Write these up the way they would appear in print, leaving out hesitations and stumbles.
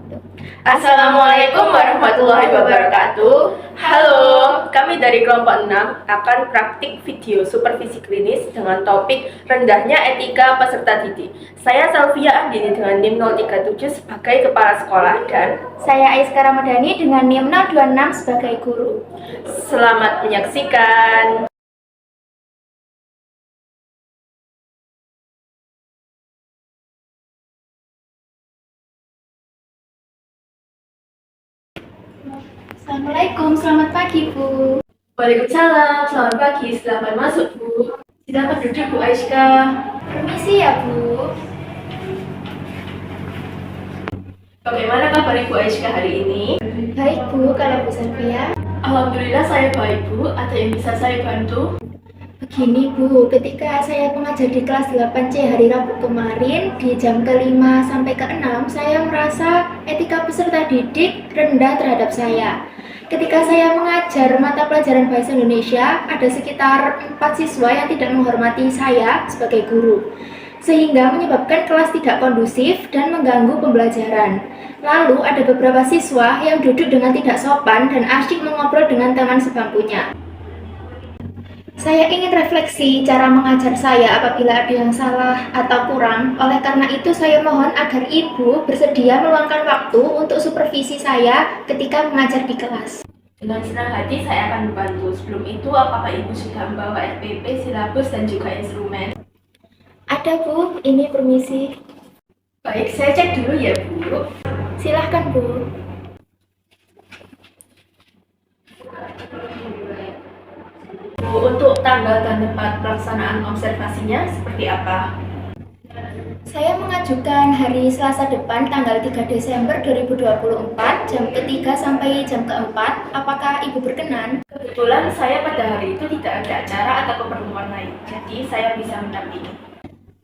wabarakatuh. Assalamualaikum warahmatullahi wabarakatuh. Halo, kami dari kelompok 6 akan praktik video supervisi klinis dengan topik rendahnya etika peserta didik. Saya Salvia Andini dengan NIM 037 sebagai kepala sekolah dan Saya Aiska Ramadhani dengan NIM 026 sebagai guru. Selamat menyaksikan. Assalamualaikum, selamat pagi Bu. Waalaikumsalam, selamat pagi, selamat masuk Bu. Silakan duduk Bu Aiska. Permisi ya Bu. Bagaimana kabar Ibu Aiska hari ini? Baik Bu, kalau Bu Salvia? Alhamdulillah saya baik Bu, ada yang bisa saya bantu? Begini Bu, ketika saya mengajar di kelas 8C hari Rabu kemarin di jam ke-5 sampai ke-6, saya merasa etika peserta didik rendah terhadap saya. Ketika saya mengajar mata pelajaran Bahasa Indonesia, ada sekitar 4 siswa yang tidak menghormati saya sebagai guru, sehingga menyebabkan kelas tidak kondusif dan mengganggu pembelajaran. Lalu ada beberapa siswa yang duduk dengan tidak sopan dan asyik mengobrol dengan teman sebangkunya. Saya ingin refleksi cara mengajar saya apabila ada yang salah atau kurang. Oleh karena itu, saya mohon agar Ibu bersedia meluangkan waktu untuk supervisi saya ketika mengajar di kelas. Dengan senang hati saya akan membantu. Sebelum itu, apakah Ibu sudah membawa SPP, silabus, dan juga instrumen? Ada Bu, ini permisi. Baik, saya cek dulu ya Bu. Silahkan Bu. Bu, untuk tanggal dan tempat pelaksanaan observasinya seperti apa? Saya mengajukan hari Selasa depan tanggal 3 Desember 2024 jam ke-3 sampai jam ke-4. Apakah Ibu berkenan? Kebetulan saya pada hari itu tidak ada acara atau keperluan lain, jadi saya bisa mendampingi.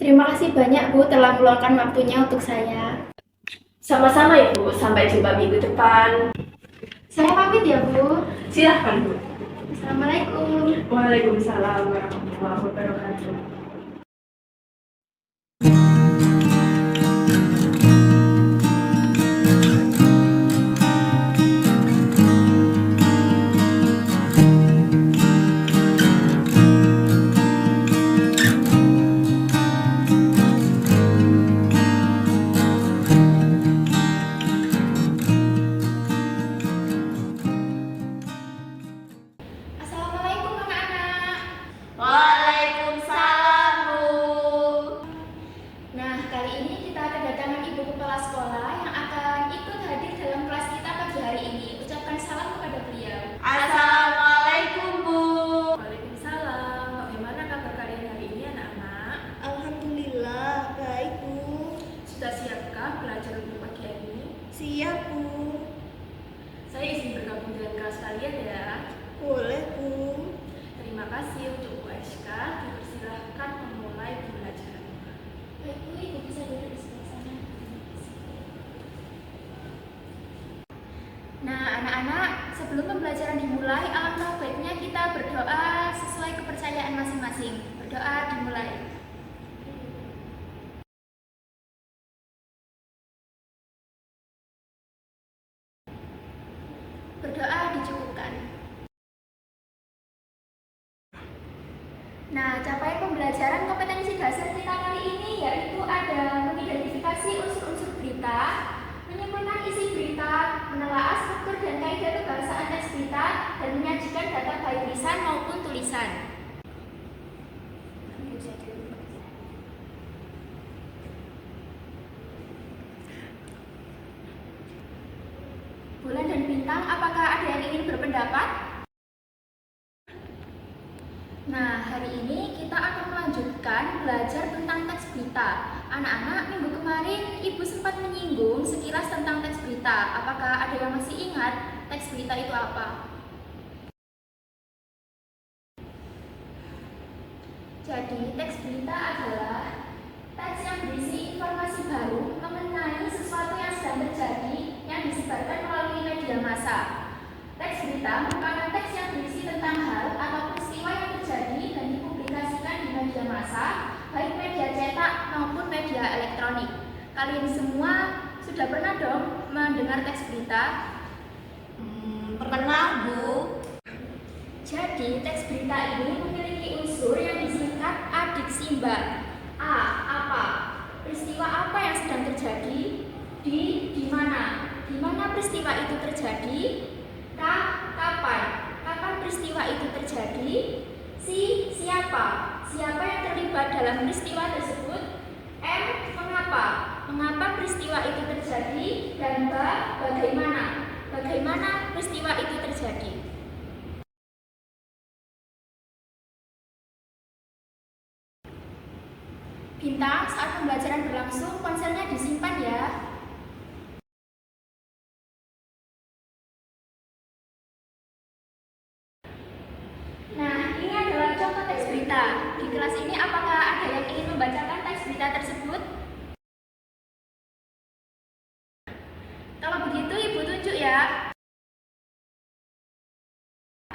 Terima kasih banyak Bu telah meluangkan waktunya untuk saya. Sama-sama Ibu, sampai jumpa minggu depan. Saya pamit ya Bu. Silahkan Bu. Assalamualaikum. Waalaikumsalam warahmatullahi wabarakatuh. Assalamualaikum anak-anak. Waalaikumsalam Bu. Nah, kali ini kita kedatangan Ibu Kepala Sekolah yang akan ikut hadir dalam kelas kita pagi hari ini. Ucapkan salam kepada beliau. Assalamualaikum Bu. Waalaikumsalam. Bagaimana kabar kalian hari ini anak-anak? Alhamdulillah, baik Bu. Sudah siapkah belajar untuk pagi ini? Siap Bu. Saya izin bergabung dengan kelas kalian ya. Boleh Bu. Terima kasih untuk Bu Aiska. Dipersilahkan memulai pembelajaran. Baik Bu, Ibu bisa duduk di sebelah sana. Nah, anak-anak, sebelum pembelajaran dimulai, alangkah baiknya kita berdoa sesuai kepercayaan masing-masing. Berdoa dimulai. Berdoa dicukupkan. Nah, capaian pembelajaran kompetensi dasar kita kali ini yaitu ada mengidentifikasi unsur-unsur berita, menyimpulkan isi berita, menelaah struktur dan kaidah kebahasaan teks berita, dan menyajikan data baik lisan maupun tulisan. Bulan dan bintang, apakah ada yang ingin berpendapat? Nah, hari ini kita akan melanjutkan belajar tentang teks berita. Anak-anak, minggu kemarin Ibu sempat menyinggung sekilas tentang teks berita. Apakah ada yang masih ingat teks berita itu apa? Jadi, teks berita adalah teks yang berisi informasi baru mengenai sesuatu yang sedang terjadi yang disebarkan melalui media massa. Teks berita merupakan teks yang berisi tentang hal atau peristiwa yang terjadi dan dipublikasikan di media massa, baik media cetak maupun media elektronik. Kalian semua sudah pernah dong mendengar teks berita? Pernah, Bu. Jadi, teks berita ini memiliki unsur yang disingkat adiksi-imbar. A. Apa? Peristiwa apa yang sedang terjadi? Di mana? Di mana peristiwa itu terjadi? K. Kapan? Kapan peristiwa itu terjadi? Si. Siapa? Siapa yang terlibat dalam peristiwa tersebut? M. Mengapa? Mengapa peristiwa itu terjadi? Dan B. Bagaimana? Bagaimana peristiwa itu terjadi? Bintang, saat pembelajaran berlangsung, ponselnya disimpan ya. Nah, ini adalah contoh teks berita. Di kelas ini apakah ada yang ingin membacakan teks berita tersebut? Kalau begitu, Ibu tunjuk ya.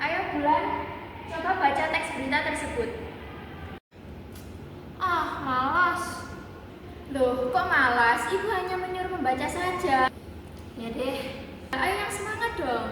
Ayo Bulan, coba baca teks berita tersebut. Ah, malas. Loh, kok malas? Ibu hanya menyuruh membaca saja. Ya deh, ayo yang semangat dong.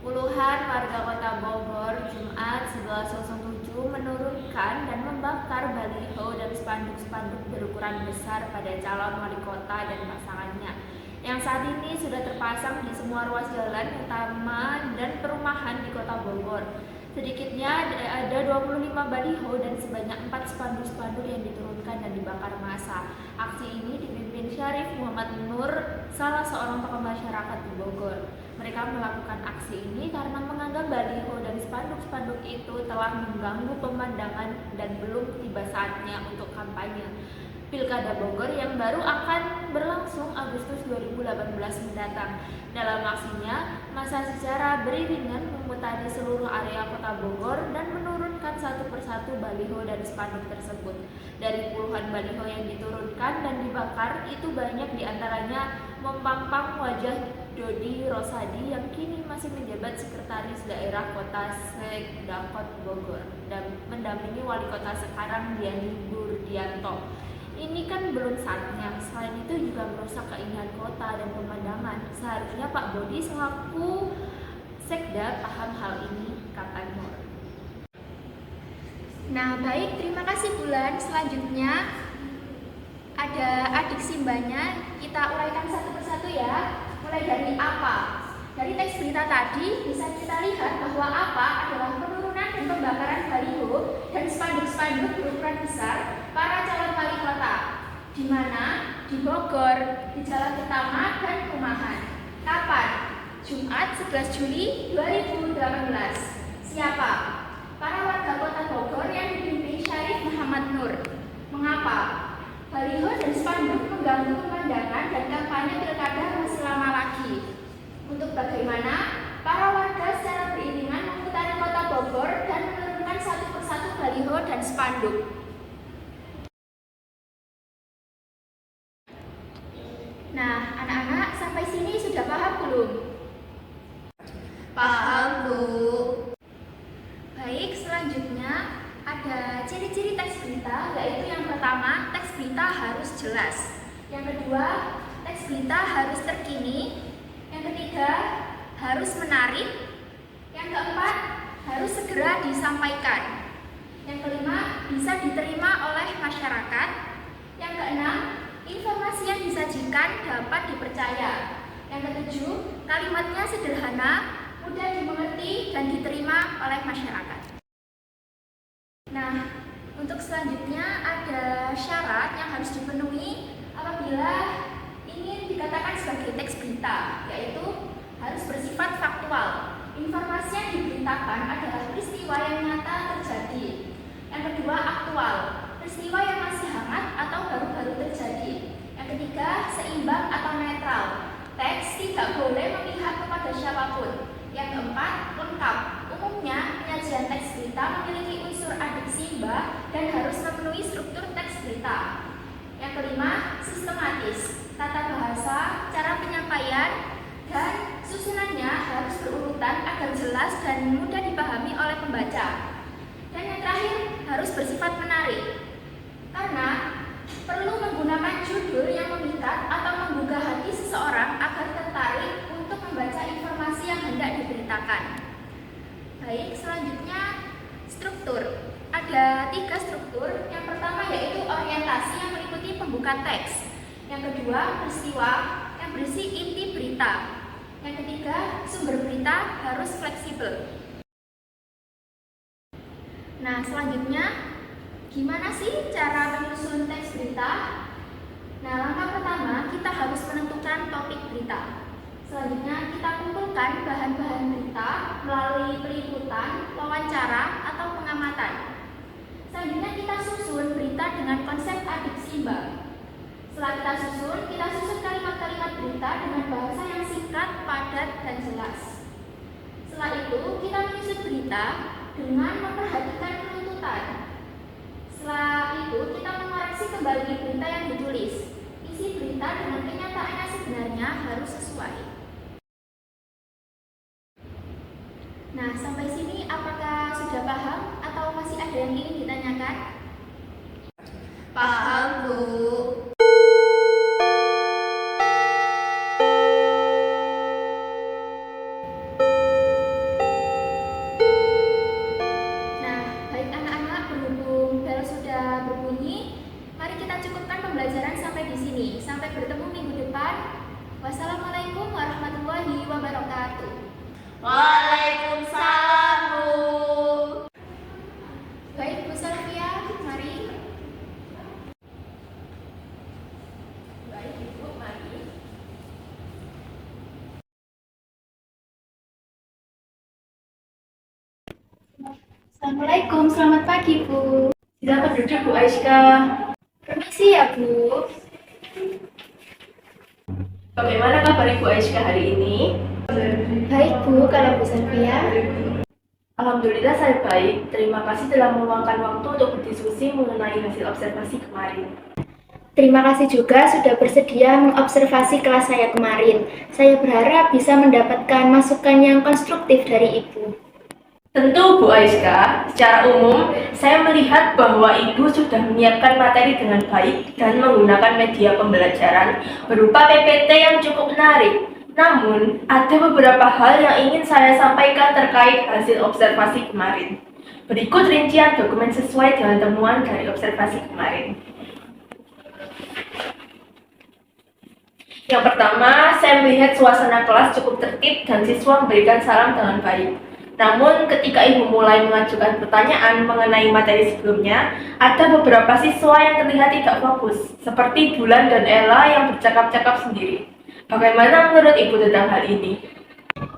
Puluhan warga Kota Bogor Jumat 11.07 menurunkan dan membakar baliho dan spanduk-spanduk berukuran besar pada calon wali kota dan pasangannya yang saat ini sudah terpasang di semua ruas jalan utama dan perumahan di Kota Bogor. Sedikitnya ada 25 baliho dan sebanyak 4 spanduk-spanduk yang diturunkan dan dibakar massa. Aksi ini dipimpin Syarif Muhammad Nur, salah seorang tokoh masyarakat di Bogor. Mereka melakukan aksi ini karena menganggap baliho dan spanduk-spanduk itu telah mengganggu pemandangan dan belum tiba saatnya untuk kampanye Pilkada Bogor yang baru akan berlangsung Agustus 2018 mendatang. Dalam aksinya, massa secara beriringan memutari seluruh area Kota Bogor dan menurunkan satu persatu baliho dan spanduk tersebut. Dari puluhan baliho yang diturunkan dan dibakar, itu banyak diantaranya mempampang wajah Dodi Rosadi yang kini masih menjabat Sekretaris Daerah Kota Sekdakot Bogor dan mendampingi Wali Kota sekarang Diani Burdianto. Ini kan belum saatnya, selain itu juga merusak keindahan kota dan pemandangan. Seharusnya Pak Bodi selaku Sekda paham hal ini, kata Nur. Nah, baik, terima kasih Bulan. Selanjutnya ada adik simbanya, kita uraikan satu persatu ya. Mulai dari apa? Dari teks berita tadi bisa kita lihat bahwa apa adalah penurunan dan pembakaran baliho dan spanduk-spanduk berukuran besar para calon wali kota. Di mana? Di Bogor, di Jalan Utama dan Perumahan. Kapan? Jumat 11 Juli 2018. Siapa? Para warga Kota Bogor yang dipimpin Syarif Muhammad Nur. Mengapa? Baliho dan spanduk mengganggu pemandangan dan kampanye pilkada masih lama lagi. Untuk bagaimana? Para warga secara beriringan memutari Kota Bogor dan menurunkan satu persatu baliho dan spanduk. Nah, anak-anak sampai sini sudah paham belum? Paham, Bu. Baik, selanjutnya ada ciri-ciri teks berita, yaitu yang pertama, teks berita harus jelas. Yang kedua, teks berita harus terkini. Yang ketiga, harus menarik. Yang keempat, harus segera disampaikan. Yang kelima, bisa diterima oleh masyarakat. Yang keenam, informasi yang disajikan dapat dipercaya. Yang ketujuh, kalimatnya sederhana, mudah dimengerti dan diterima oleh masyarakat. Nah, untuk selanjutnya ada syarat yang harus dipenuhi apabila ingin dikatakan sebagai teks berita, yaitu harus bersifat faktual. Informasi yang diberitakan adalah peristiwa yang nyata terjadi. Yang kedua, aktual, peristiwa yang masih hangat atau baru-baru terjadi. Yang ketiga, seimbang atau netral, teks tidak boleh memihak kepada siapapun. Yang keempat, lengkap. Umumnya, penyajian teks berita memiliki unsur adiksi imba dan harus memenuhi struktur teks berita. Yang kelima, sistematis. Tata bahasa, cara penyampaian, dan susunannya harus berurutan agar jelas dan mudah dipahami oleh pembaca. Dan yang terakhir, harus bersifat menarik. Karena perlu menggunakan judul yang memikat struktur. Yang pertama yaitu orientasi yang meliputi pembuka teks. Yang kedua, peristiwa yang berisi inti berita. Yang ketiga, sumber berita harus fleksibel. Nah, selanjutnya, gimana sih cara menyusun teks berita? Nah, langkah pertama, kita harus menentukan topik berita. Selanjutnya, kita kumpulkan bahan-bahan berita melalui peliputan, wawancara, atau pengamatan. Selanjutnya, kita susun berita dengan konsep adik seimbang. Setelah kita susun kalimat-kalimat berita dengan bahasa yang singkat, padat, dan jelas. Setelah itu, kita menyusun berita dengan memperhatikan penuntutan. Setelah itu, kita mengoreksi kembali berita yang ditulis. Isi berita dengan kenyataan yang sebenarnya harus sesuai. Nah, sampai sini apakah sudah paham atau masih ada yang ingin ditanyakan? Paham, Bu. Nah, baik anak-anak, berhubung bel sudah berbunyi, mari kita cukupkan pembelajaran sampai di sini. Sampai bertemu minggu depan. Wassalamualaikum warahmatullahi wabarakatuh. Waalaikumsalam, Bu. Baik, Bu Salvia, mari. Baik, Ibu, mari. Assalamualaikum, selamat pagi Bu. Silakan duduk, Bu Aiska. Permisi ya Bu. Bagaimana kabar Ibu Aiska hari ini? Baik Bu, kalau Bu Salvia. Alhamdulillah saya baik. Terima kasih telah meluangkan waktu untuk berdiskusi mengenai hasil observasi kemarin. Terima kasih juga sudah bersedia mengobservasi kelas saya kemarin. Saya berharap bisa mendapatkan masukan yang konstruktif dari Ibu. Tentu Bu Aiska, secara umum saya melihat bahwa Ibu sudah menyiapkan materi dengan baik dan menggunakan media pembelajaran berupa PPT yang cukup menarik. Namun, ada beberapa hal yang ingin saya sampaikan terkait hasil observasi kemarin. Berikut rincian dokumen sesuai dengan temuan dari observasi kemarin. Yang pertama, saya melihat suasana kelas cukup tertib dan siswa memberikan salam dengan baik. Namun, ketika Ibu mulai mengajukan pertanyaan mengenai materi sebelumnya, ada beberapa siswa yang terlihat tidak fokus, seperti Bulan dan Ella yang bercakap-cakap sendiri. Bagaimana menurut Ibu tentang hal ini?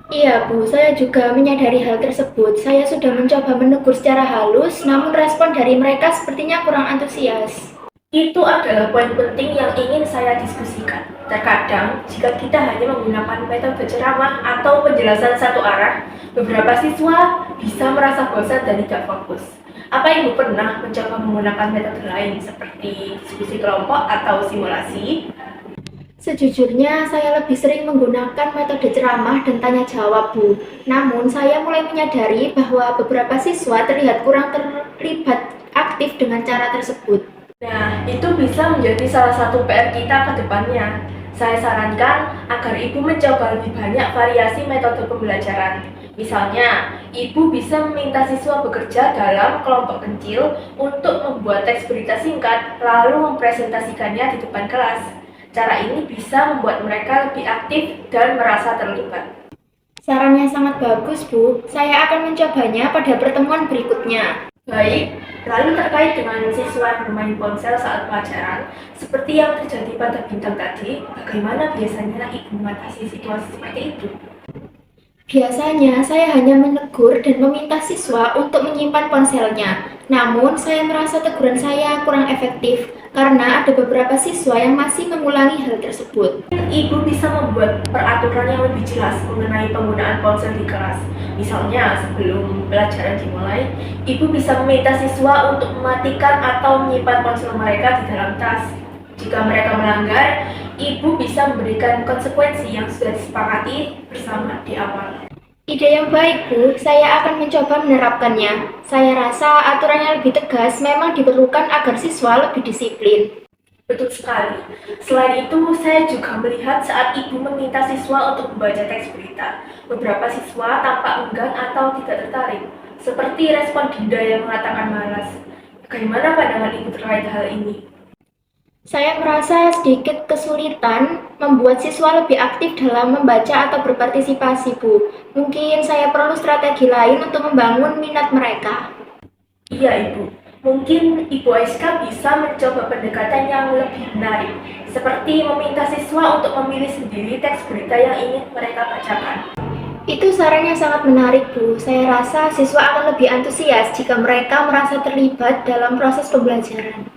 Iya Bu, saya juga menyadari hal tersebut. Saya sudah mencoba menegur secara halus, namun respon dari mereka sepertinya kurang antusias. Itu adalah poin penting yang ingin saya diskusikan. Terkadang, jika kita hanya menggunakan metode ceramah atau penjelasan satu arah, beberapa siswa bisa merasa bosan dan tidak fokus. Apa Ibu pernah mencoba menggunakan metode lain seperti diskusi kelompok atau simulasi? Sejujurnya, saya lebih sering menggunakan metode ceramah dan tanya jawab, Bu. Namun, saya mulai menyadari bahwa beberapa siswa terlihat kurang terlibat aktif dengan cara tersebut. Nah, itu bisa menjadi salah satu PR kita ke depannya. Saya sarankan agar Ibu mencoba lebih banyak variasi metode pembelajaran. Misalnya, Ibu bisa meminta siswa bekerja dalam kelompok kecil untuk membuat teks berita singkat, lalu mempresentasikannya di depan kelas. Cara ini bisa membuat mereka lebih aktif dan merasa terlibat. Sarannya sangat bagus, Bu. Saya akan mencobanya pada pertemuan berikutnya. Baik, lalu terkait dengan siswa yang bermain ponsel saat pelajaran, seperti yang terjadi pada bintang tadi, bagaimana biasanya Ibu mengatasi situasi seperti itu? Biasanya, saya hanya menegur dan meminta siswa untuk menyimpan ponselnya. Namun, saya merasa teguran saya kurang efektif karena ada beberapa siswa yang masih mengulangi hal tersebut. Ibu bisa membuat peraturan yang lebih jelas mengenai penggunaan ponsel di kelas. Misalnya, sebelum pelajaran dimulai, Ibu bisa meminta siswa untuk mematikan atau menyimpan ponsel mereka di dalam tas. Jika mereka melanggar, Ibu bisa memberikan konsekuensi yang sudah disepakati bersama di awal. Ide yang baik, Bu. Saya akan mencoba menerapkannya. Saya rasa aturan yang lebih tegas memang diperlukan agar siswa lebih disiplin. Betul sekali. Selain itu, saya juga melihat saat Ibu meminta siswa untuk membaca teks berita, beberapa siswa tampak enggan atau tidak tertarik, seperti respon Dinda yang mengatakan malas. Bagaimana pandangan Ibu terkait hal ini? Saya merasa sedikit kesulitan membuat siswa lebih aktif dalam membaca atau berpartisipasi, Bu. Mungkin saya perlu strategi lain untuk membangun minat mereka. Iya, Ibu. Mungkin Ibu Aiska bisa mencoba pendekatan yang lebih menarik, seperti meminta siswa untuk memilih sendiri teks berita yang ingin mereka bacakan. Itu saran yang sangat menarik, Bu. Saya rasa siswa akan lebih antusias jika mereka merasa terlibat dalam proses pembelajaran.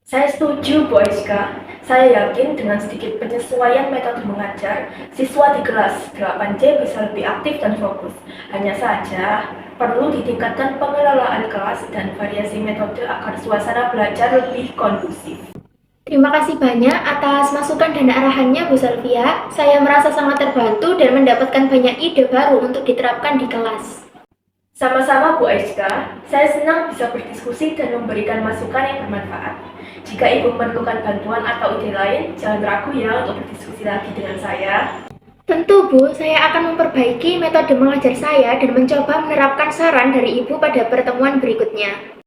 Saya setuju, Bu Aiska. Saya yakin dengan sedikit penyesuaian metode mengajar, siswa di kelas 8C bisa lebih aktif dan fokus. Hanya saja, perlu ditingkatkan pengelolaan kelas dan variasi metode agar suasana belajar lebih kondusif. Terima kasih banyak atas masukan dan arahannya, Bu Selvia. Saya merasa sangat terbantu dan mendapatkan banyak ide baru untuk diterapkan di kelas. Sama-sama, Bu Aiska. Saya senang bisa berdiskusi dan memberikan masukan yang bermanfaat. Jika Ibu memerlukan bantuan atau ide lain, jangan ragu ya untuk berdiskusi lagi dengan saya. Tentu, Bu, saya akan memperbaiki metode mengajar saya dan mencoba menerapkan saran dari Ibu pada pertemuan berikutnya.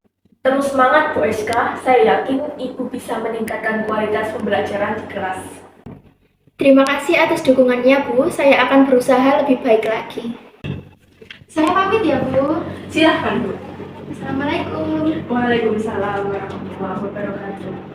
Terus semangat, Bu Aiska. Saya yakin Ibu bisa meningkatkan kualitas pembelajaran di kelas. Terima kasih atas dukungannya, Bu. Saya akan berusaha lebih baik lagi. Saya pamit ya, Bu. Silahkan, Bu. Assalamualaikum. Waalaikumsalam warahmatullahi wabarakatuh.